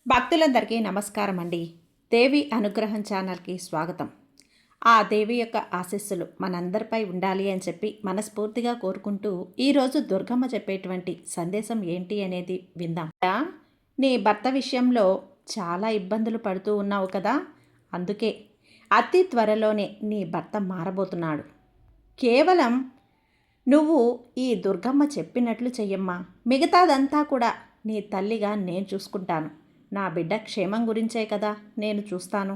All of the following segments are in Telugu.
భక్తులందరికీ నమస్కారం అండి. దేవి అనుగ్రహం ఛానల్కి స్వాగతం. ఆ దేవి యొక్క ఆశీస్సులు మనందరిపై ఉండాలి అని చెప్పి మనస్ఫూర్తిగా కోరుకుంటూ ఈరోజు దుర్గమ్మ చెప్పేటువంటి సందేశం ఏంటి అనేది విందాం. నీ భర్త విషయంలో చాలా ఇబ్బందులు పడుతూ ఉన్నావు కదా, అందుకే అతి త్వరలోనే నీ భర్త మారబోతున్నాడు. కేవలం నువ్వు ఈ దుర్గమ్మ చెప్పినట్లు చెయ్యమ్మా, మిగతాదంతా కూడా నీ తల్లిగా నేను చూసుకుంటాను. నా బిడ్డ క్షేమం గురించే కదా నేను చూస్తాను.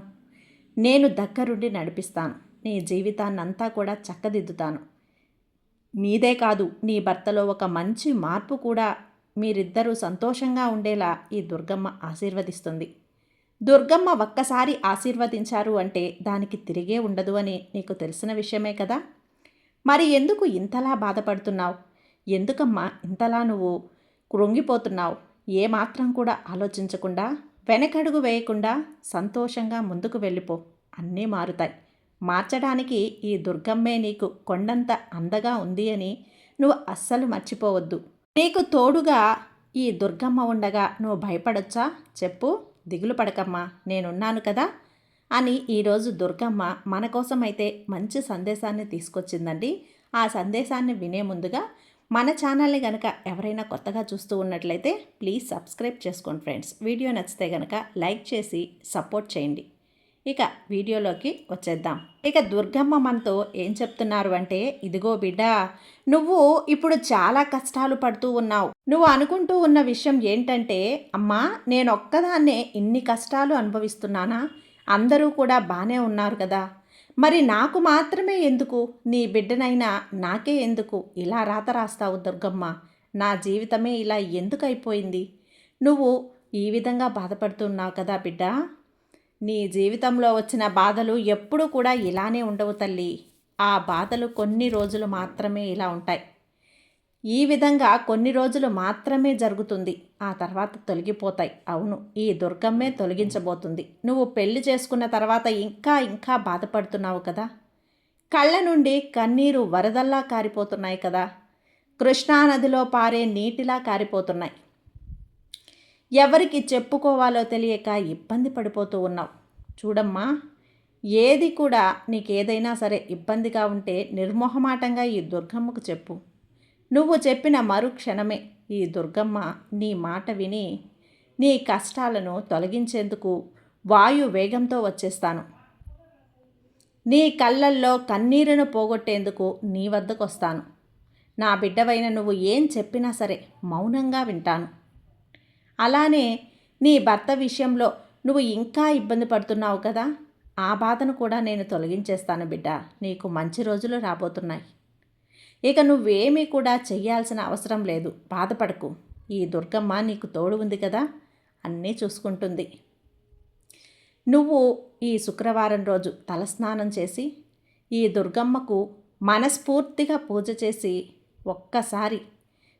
నేను దగ్గరుండి నడిపిస్తాను. నీ జీవితాన్నంతా కూడా చక్కదిద్దుతాను. నీదే కాదు, నీ భర్తలో ఒక మంచి మార్పు కూడా మీరిద్దరూ సంతోషంగా ఉండేలా ఈ దుర్గమ్మ ఆశీర్వదిస్తుంది. దుర్గమ్మ ఒక్కసారి ఆశీర్వదించారు అంటే దానికి తిరిగే ఉండదు అని నీకు తెలిసిన విషయమే కదా. మరి ఎందుకు ఇంతలా బాధపడుతున్నావు? ఎందుకమ్మా ఇంతలా నువ్వు కృంగిపోతున్నావు? ఏమాత్రం కూడా ఆలోచించకుండా, వెనకడుగు వేయకుండా సంతోషంగా ముందుకు వెళ్ళిపో. అన్నీ మారుతాయి. మార్చడానికి ఈ దుర్గమ్మే నీకు కొండంత అందగా ఉంది అని నువ్వు అస్సలు మర్చిపోవద్దు. నీకు తోడుగా ఈ దుర్గమ్మ ఉండగా నువ్వు భయపడొచ్చా? చెప్పు, దిగులు పడకమ్మా, నేనున్నాను కదా అని ఈరోజు దుర్గమ్మ మన కోసమైతే మంచి సందేశాన్ని తీసుకొచ్చిందండి. ఆ సందేశాన్ని వినే ముందుగా మన ఛానల్ని కనుక ఎవరైనా కొత్తగా చూస్తూ ఉన్నట్లయితే ప్లీజ్ సబ్స్క్రైబ్ చేసుకోండి ఫ్రెండ్స్. వీడియో నచ్చితే కనుక లైక్ చేసి సపోర్ట్ చేయండి. ఇక వీడియోలోకి వచ్చేద్దాం. ఇక దుర్గమ్మ మనతో ఏం చెప్తున్నారు అంటే, ఇదిగో బిడ్డ, నువ్వు ఇప్పుడు చాలా కష్టాలు పడుతూ ఉన్నావు. నువ్వు అనుకుంటూ ఉన్న విషయం ఏంటంటే, అమ్మా నేను ఒక్కదాన్నే ఇన్ని కష్టాలు అనుభవిస్తున్నానా? అందరూ కూడా బాగానే ఉన్నారు కదా, మరి నాకు మాత్రమే ఎందుకు? నీ బిడ్డనైనా నాకే ఎందుకు ఇలా రాత రాస్తావు దుర్గమ్మ? నా జీవితమే ఇలా ఎందుకు అయిపోయింది? నువ్వు ఈ విధంగా బాధపడుతున్నావు కదా బిడ్డ. నీ జీవితంలో వచ్చిన బాధలు ఎప్పుడూ కూడా ఇలానే ఉండవు తల్లి. ఆ బాధలు కొన్ని రోజులు మాత్రమే ఇలా ఉంటాయి. ఈ విధంగా కొన్ని రోజులు మాత్రమే జరుగుతుంది, ఆ తర్వాత తొలగిపోతాయి. అవును, ఈ దుర్గమ్మే తొలగించబోతుంది. నువ్వు పెళ్లి చేసుకున్న తర్వాత ఇంకా ఇంకా బాధపడుతున్నావు కదా. కళ్ళ నుండి కన్నీరు వరదల్లా కారిపోతున్నాయి కదా. కృష్ణానదిలో పారే నీటిలా కారిపోతున్నాయి. ఎవరికి చెప్పుకోవాలో తెలియక ఇబ్బంది పడిపోతూ ఉన్నావు. చూడమ్మా, ఏది కూడా నీకేదైనా సరే ఇబ్బందిగా ఉంటే నిర్మోహమాటంగా ఈ దుర్గమ్మకు చెప్పు. నువ్వు చెప్పిన మరుక్షణమే ఈ దుర్గమ్మ నీ మాట విని నీ కష్టాలను తొలగించేందుకు వాయు వేగంతో వచ్చేస్తాను. నీ కళ్ళల్లో కన్నీరును పోగొట్టేందుకు నీ వద్దకు వస్తాను. నా బిడ్డవైన నువ్వు ఏం చెప్పినా సరే మౌనంగా వింటాను. అలానే నీ భర్త విషయంలో నువ్వు ఇంకా ఇబ్బంది పడుతున్నావు కదా, ఆ బాధను కూడా నేను తొలగించేస్తాను బిడ్డ. నీకు మంచి రోజులు రాబోతున్నాయి. ఇక నువ్వేమీ కూడా చెయ్యాల్సిన అవసరం లేదు. బాధపడకు. ఈ దుర్గమ్మ నీకు తోడు ఉంది కదా, అన్నీ చూసుకుంటుంది. నువ్వు ఈ శుక్రవారం రోజు తలస్నానం చేసి ఈ దుర్గమ్మకు మనస్ఫూర్తిగా పూజ చేసి ఒక్కసారి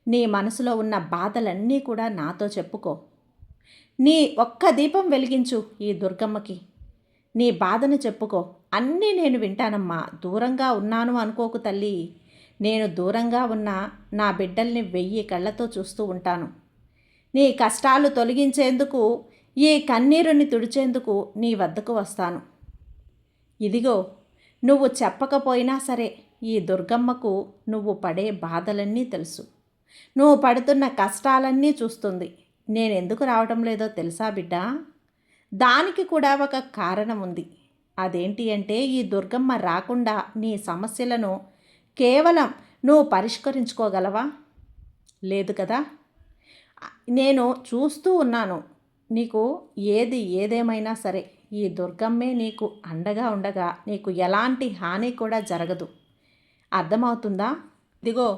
నీ మనసులో ఉన్న బాధలన్నీ కూడా నాతో చెప్పుకో. నీ ఒక్క దీపం వెలిగించు ఈ దుర్గమ్మకి. నీ బాధను చెప్పుకో. అన్నీ నేను వింటానమ్మా. దూరంగా ఉన్నాను అనుకోకు తల్లి. నేను దూరంగా ఉన్న నా బిడ్డల్ని 1000 కళ్ళతో చూస్తూ ఉంటాను. నీ కష్టాలు తొలగించేందుకు, ఈ కన్నీరుని తుడిచేందుకు నీ వద్దకు వస్తాను. ఇదిగో, నువ్వు చెప్పకపోయినా సరే ఈ దుర్గమ్మకు నువ్వు పడే బాధలన్నీ తెలుసు. నువ్వు పడుతున్న కష్టాలన్నీ చూస్తుంది. నేనెందుకు రావటం లేదో తెలుసా బిడ్డ? దానికి కూడా ఒక కారణం ఉంది. అదేంటి అంటే, ఈ దుర్గమ్మ రాకుండా నీ సమస్యలను కేవలం నువ్వు పరిష్కరించుకోగలవా? లేదు కదా. నేను చూస్తూ ఉన్నాను. నీకు ఏదేమైనా సరే ఈ దుర్గమ్మే నీకు అండగా ఉండగా నీకు ఎలాంటి హాని కూడా జరగదు. అర్థమవుతుందా? ఇదిగో,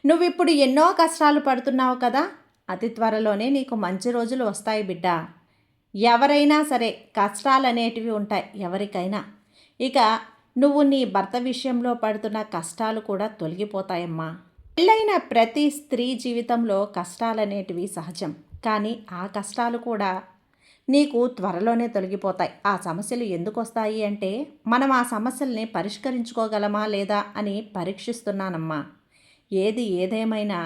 నువ్విప్పుడు ఎన్నో కష్టాలు పడుతున్నావు కదా, అతి త్వరలోనే నీకు మంచి రోజులు వస్తాయి బిడ్డ. ఎవరైనా సరే కష్టాలనేటివి ఉంటాయి ఎవరికైనా. ఇక నువ్వు నీ భర్త విషయంలో పడుతున్న కష్టాలు కూడా తొలగిపోతాయమ్మా. పెళ్ళైన ప్రతి స్త్రీ జీవితంలో కష్టాలనేటివి సహజం. కానీ ఆ కష్టాలు కూడా నీకు త్వరలోనే తొలగిపోతాయి. ఆ సమస్యలు ఎందుకు వస్తాయి అంటే, మనం ఆ సమస్యల్ని పరిష్కరించుకోగలమా లేదా అని పరీక్షిస్తున్నానమ్మా. ఏదేమైనా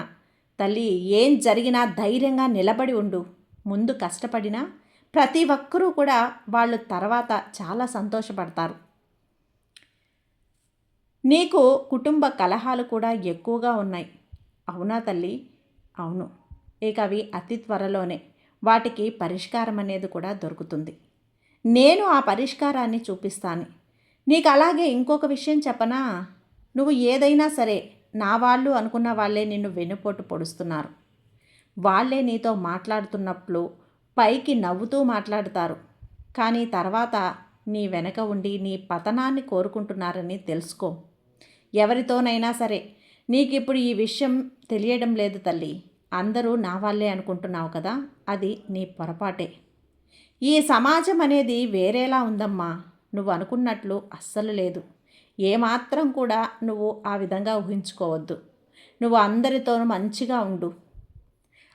తల్లి, ఏం జరిగినా ధైర్యంగా నిలబడి ఉండు. ముందు కష్టపడినా ప్రతి ఒక్కరూ కూడా వాళ్ళు తర్వాత చాలా సంతోషపడతారు. నీకు కుటుంబ కలహాలు కూడా ఎక్కువగా ఉన్నాయి. అవునా తల్లి? అవును. ఇక అవి అతి త్వరలోనే వాటికి పరిష్కారం అనేది కూడా దొరుకుతుంది. నేను ఆ పరిష్కారాన్ని చూపిస్తాను. నీకు అలాగే ఇంకొక విషయం చెప్పనా? నువ్వు ఏదైనా సరే నా వాళ్ళు అనుకున్న వాళ్ళే నిన్ను వెన్నుపోటు పొడుస్తున్నారు. వాళ్ళే నీతో మాట్లాడుతున్నప్పుడు పైకి నవ్వుతూ మాట్లాడతారు. కానీ తర్వాత నీ వెనక ఉండి నీ పతనాన్ని కోరుకుంటున్నారని తెలుసుకో. ఎవరితోనైనా సరే నీకిప్పుడు ఈ విషయం తెలియడం లేదు తల్లి. అందరూ నా వాళ్ళే అనుకుంటున్నావు కదా, అది నీ పొరపాటే. ఈ సమాజం అనేది వేరేలా ఉందమ్మా. నువ్వు అనుకున్నట్లు అస్సలు లేదు. ఏమాత్రం కూడా నువ్వు ఆ విధంగా ఊహించుకోవద్దు. నువ్వు అందరితోనూ మంచిగా ఉండు.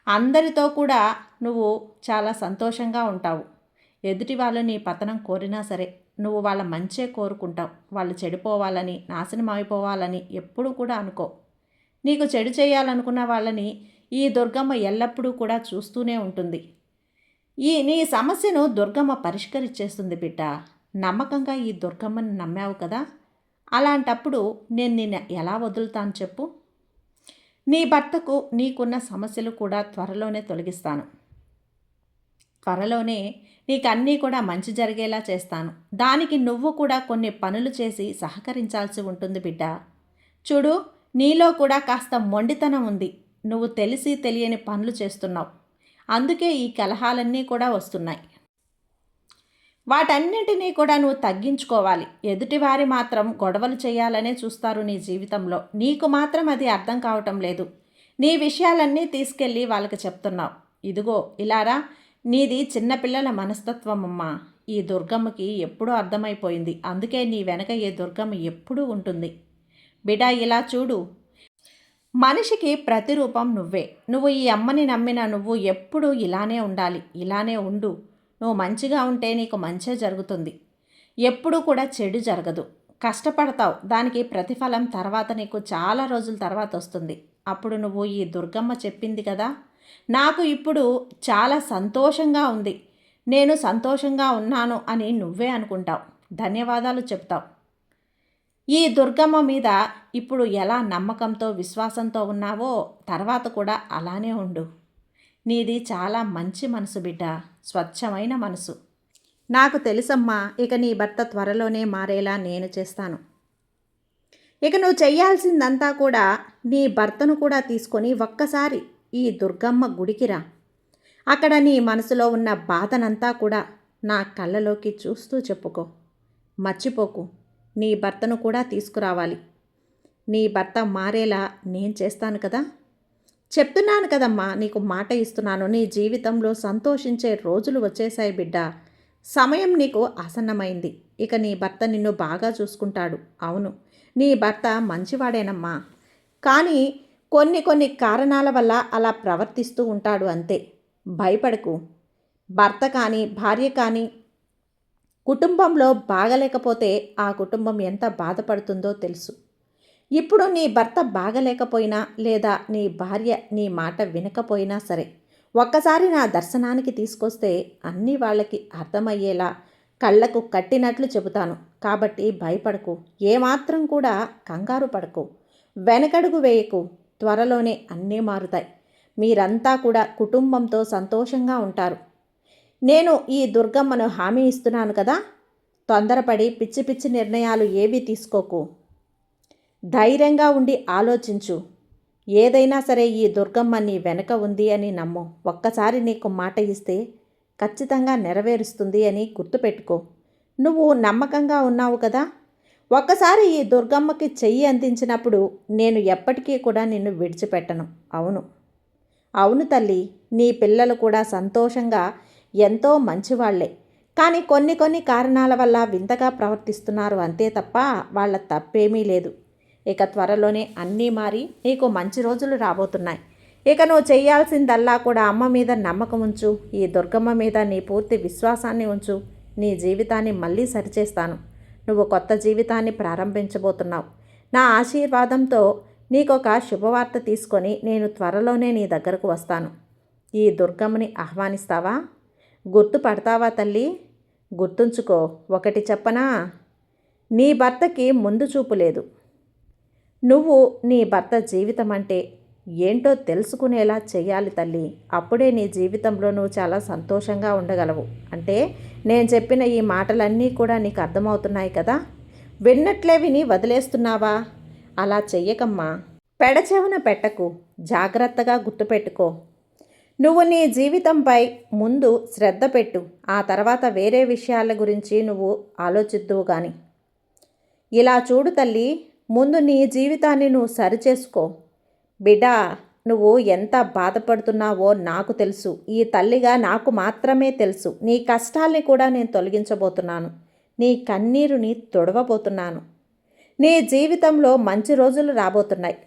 అందరితో కూడా నువ్వు చాలా సంతోషంగా ఉంటావు. ఎదుటి వాళ్ళు నీ పతనం కోరినా సరే నువ్వు వాళ్ళ మంచే కోరుకుంటావు. వాళ్ళు చెడిపోవాలని, నాశనం అయిపోవాలని ఎప్పుడూ కూడా అనుకో. నీకు చెడు చేయాలనుకున్న వాళ్ళని ఈ దుర్గమ్మ ఎల్లప్పుడూ కూడా చూస్తూనే ఉంటుంది. నీ సమస్యను దుర్గమ్మ పరిష్కరించేస్తుంది బిడ్డ. నమ్మకంగా ఈ దుర్గమ్మని నమ్మావు కదా, అలాంటప్పుడు నేను నిన్ను ఎలా వదులుతాను చెప్పు? నీ భర్తకు నీకున్న సమస్యలు కూడా త్వరలోనే తొలగిస్తాను. త్వరలోనే నీకు అన్నీ కూడా మంచి జరిగేలా చేస్తాను. దానికి నువ్వు కూడా కొన్ని పనులు చేసి సహకరించాల్సి ఉంటుంది బిడ్డ. చూడు, నీలో కూడా కాస్త మొండితనం ఉంది. నువ్వు తెలిసి తెలియని పనులు చేస్తున్నావు. అందుకే ఈ కలహాలన్నీ కూడా వస్తున్నాయి. వాటన్నింటినీ కూడా నువ్వు తగ్గించుకోవాలి. ఎదుటివారి మాత్రం గొడవలు చేయాలనే చూస్తారు నీ జీవితంలో. నీకు మాత్రం అది అర్థం కావటం లేదు. నీ విషయాలన్నీ తీసుకెళ్ళి వాళ్ళకి చెప్తున్నావు. ఇదిగో ఇలారా, నీది చిన్నపిల్లల మనస్తత్వం అమ్మా. ఈ దుర్గమ్మకి ఎప్పుడూ అర్థమైపోయింది. అందుకే నీ వెనక ఏ దుర్గమ్మ ఎప్పుడూ ఉంటుంది. బిడా, ఇలా చూడు, మనిషికి ప్రతిరూపం నువ్వే. నువ్వు ఈ అమ్మని నమ్మిన నువ్వు ఎప్పుడూ ఇలానే ఉండాలి. ఇలానే ఉండు. నువ్వు మంచిగా ఉంటే నీకు మంచే జరుగుతుంది. ఎప్పుడూ కూడా చెడు జరగదు. కష్టపడతావు, దానికి ప్రతిఫలం తర్వాత నీకు చాలా రోజుల తర్వాత వస్తుంది. అప్పుడు నువ్వు ఈ దుర్గమ్మ చెప్పింది కదా, నాకు ఇప్పుడు చాలా సంతోషంగా ఉంది, నేను సంతోషంగా ఉన్నాను అని నువ్వే అనుకుంటావు. ధన్యవాదాలు చెప్తావు. ఈ దుర్గమ్మ మీద ఇప్పుడు ఎలా నమ్మకంతో విశ్వాసంతో ఉన్నావో తర్వాత కూడా అలానే ఉండు. నీది చాలా మంచి మనసు బిడ్డ, స్వచ్ఛమైన మనసు. నాకు తెలుసమ్మా. ఇక నీ భర్త త్వరలోనే మారేలా నేను చేస్తాను. ఇక నువ్వు చెయ్యాల్సిందంతా కూడా నీ భర్తను కూడా తీసుకొని ఒక్కసారి ఈ దుర్గమ్మ గుడికి రా. అక్కడ నీ మనసులో ఉన్న బాధనంతా కూడా నా కళ్ళలోకి చూస్తూ చెప్పుకో. మర్చిపోకు. నీ భర్తను కూడా తీసుకురావాలి. నీ భర్త మారేలా నేను చేస్తాను కదా. చెప్తున్నాను కదమ్మా, నీకు మాట ఇస్తున్నాను. నీ జీవితంలో సంతోషించే రోజులు వచ్చేసాయి బిడ్డ. సమయం నీకు ఆసన్నమైంది. ఇక నీ భర్త నిన్ను బాగా చూసుకుంటాడు. అవును, నీ భర్త మంచివాడేనమ్మా. కానీ కొన్ని కారణాల వల్ల అలా ప్రవర్తిస్తూ ఉంటాడు అంతే. భయపడకు. భర్త కానీ భార్య కానీ కుటుంబంలో బాగలేకపోతే ఆ కుటుంబం ఎంత బాధపడుతుందో తెలుసు. ఇప్పుడు నీ భర్త బాగలేకపోయినా లేదా నీ భార్య నీ మాట వినకపోయినా సరే ఒక్కసారి నా దర్శనానికి తీసుకొస్తే అన్నీ వాళ్ళకి అర్థమయ్యేలా కళ్ళకు కట్టినట్లు చెబుతాను. కాబట్టి భయపడకు. ఏమాత్రం కూడా కంగారు పడకు. వెనకడుగు వేయకు. త్వరలోనే అన్నీ మారుతాయి. మీరంతా కూడా కుటుంబంతో సంతోషంగా ఉంటారు. నేను ఈ దుర్గమ్మను హామీ ఇస్తున్నాను కదా. తొందరపడి పిచ్చి పిచ్చి నిర్ణయాలు ఏవీ తీసుకోకు. ధైర్యంగా ఉండి ఆలోచించు. ఏదైనా సరే ఈ దుర్గమ్మ నీ వెనక ఉంది అని నమ్ము. ఒక్కసారి నీకు మాట ఇస్తే ఖచ్చితంగా నెరవేరుస్తుంది అని గుర్తుపెట్టుకో. నువ్వు నమ్మకంగా ఉన్నావు కదా. ఒక్కసారి ఈ దుర్గమ్మకి చెయ్యి అందించినప్పుడు నేను ఎప్పటికీ కూడా నిన్ను విడిచిపెట్టను. అవును, అవును తల్లి, నీ పిల్లలు కూడా సంతోషంగా ఎంతో మంచివాళ్లే. కానీ కొన్ని కారణాల వల్ల వింతగా ప్రవర్తిస్తున్నారు అంతే తప్ప వాళ్ళ తప్పేమీ లేదు. ఇక త్వరలోనే అన్నీ మారి నీకు మంచి రోజులు రాబోతున్నాయి. ఇక నువ్వు చేయాల్సిందల్లా కూడా అమ్మ మీద నమ్మకం ఉంచు. ఈ దుర్గమ్మ మీద నీ పూర్తి విశ్వాసాన్ని ఉంచు. నీ జీవితాన్ని మళ్ళీ సరిచేస్తాను. నువ్వు కొత్త జీవితాన్ని ప్రారంభించబోతున్నావు. నా ఆశీర్వాదంతో నీకొక శుభవార్త తీసుకొని నేను త్వరలోనే నీ దగ్గరకు వస్తాను. ఈ దుర్గమ్మని ఆహ్వానిస్తావా? గుర్తుపడతావా తల్లి? గుర్తుంచుకో, ఒకటి చెప్పనా? నీ భర్తకి ముందు చూపు లేదు. నువ్వు నీ భర్త జీవితం అంటే ఏంటో తెలుసుకునేలా చెయ్యాలి తల్లి. అప్పుడే నీ జీవితంలో నువ్వు చాలా సంతోషంగా ఉండగలవు. అంటే నేను చెప్పిన ఈ మాటలన్నీ కూడా నీకు అర్థమవుతున్నాయి కదా? విన్నట్లే విని వదిలేస్తున్నావా? అలా చెయ్యకమ్మా. పెడచెవున పెట్టకు. జాగ్రత్తగా గుర్తుపెట్టుకో. నువ్వు నీ జీవితంపై ముందు శ్రద్ధ పెట్టు. ఆ తర్వాత వేరే విషయాల గురించి నువ్వు ఆలోచిద్దువు గాని. ఇలా చూడు తల్లి, ముందు నీ జీవితాన్ని నువ్వు సరిచేసుకో. బిడ్డా, నువ్వు ఎంత బాధపడుతున్నావో నాకు తెలుసు. ఈ తల్లిగా నాకు మాత్రమే తెలుసు. నీ కష్టాల్ని కూడా నేను తొలగించబోతున్నాను. నీ కన్నీరుని తుడవబోతున్నాను. నీ జీవితంలో మంచి రోజులు రాబోతున్నాయి.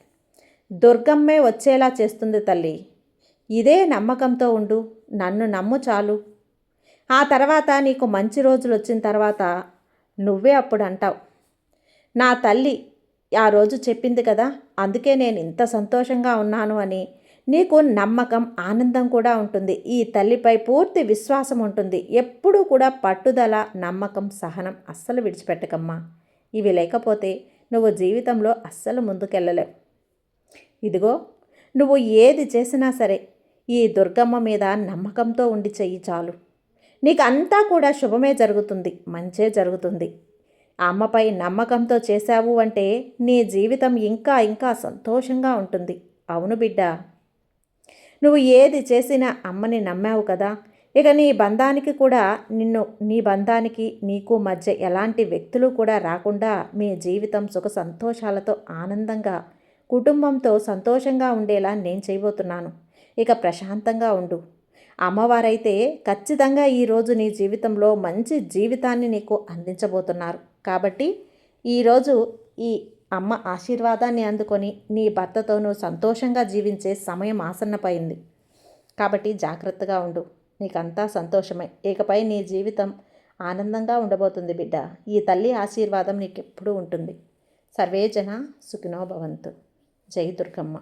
దుర్గమ్మే వచ్చేలా చేస్తుంది తల్లి. ఇదే నమ్మకంతో ఉండు. నన్ను నమ్ము చాలు. ఆ తర్వాత నీకు మంచి రోజులు వచ్చిన తర్వాత నువ్వే అప్పుడు అంటావు, నా తల్లి ఆ రోజు చెప్పింది కదా, అందుకే నేను ఇంత సంతోషంగా ఉన్నాను అని. నీకు నమ్మకం, ఆనందం కూడా ఉంటుంది. ఈ తల్లిపై పూర్తి విశ్వాసం ఉంటుంది. ఎప్పుడూ కూడా పట్టుదల, నమ్మకం, సహనం అస్సలు విడిచిపెట్టకమ్మా. ఇవి లేకపోతే నువ్వు జీవితంలో అస్సలు ముందుకెళ్ళలేవు. ఇదిగో, నువ్వు ఏది చేసినా సరే ఈ దుర్గమ్మ మీద నమ్మకంతో ఉండి చెయ్యి చాలు. నీకు అంతా కూడా శుభమే జరుగుతుంది, మంచే జరుగుతుంది. ఆ అమ్మపై నమ్మకంతో చేశావు అంటే నీ జీవితం ఇంకా ఇంకా సంతోషంగా ఉంటుంది. అవును బిడ్డ, నువ్వు ఏది చేసినా అమ్మని నమ్మావు కదా. ఇక నీ బంధానికి కూడా నీ బంధానికి నీకు మధ్య ఎలాంటి వ్యక్తులు కూడా రాకుండా మీ జీవితం సుఖ సంతోషాలతో ఆనందంగా కుటుంబంతో సంతోషంగా ఉండేలా నేను చేయబోతున్నాను. ఇక ప్రశాంతంగా ఉండు. అమ్మవారైతే ఖచ్చితంగా ఈరోజు నీ జీవితంలో మంచి జీవితాన్ని నీకు అందించబోతున్నారు. కాబట్టి ఈరోజు ఈ అమ్మ ఆశీర్వాదాన్ని అందుకొని నీ భర్తతోనూ సంతోషంగా జీవించే సమయం ఆసన్నమైంది. కాబట్టి జాగ్రత్తగా ఉండు. నీకంతా సంతోషమే. ఇకపై నీ జీవితం ఆనందంగా ఉండబోతుంది బిడ్డ. ఈ తల్లి ఆశీర్వాదం నీకు ఎప్పుడూ ఉంటుంది. సర్వే జన సుఖినో భవంతు. జై దుర్గమ్మ.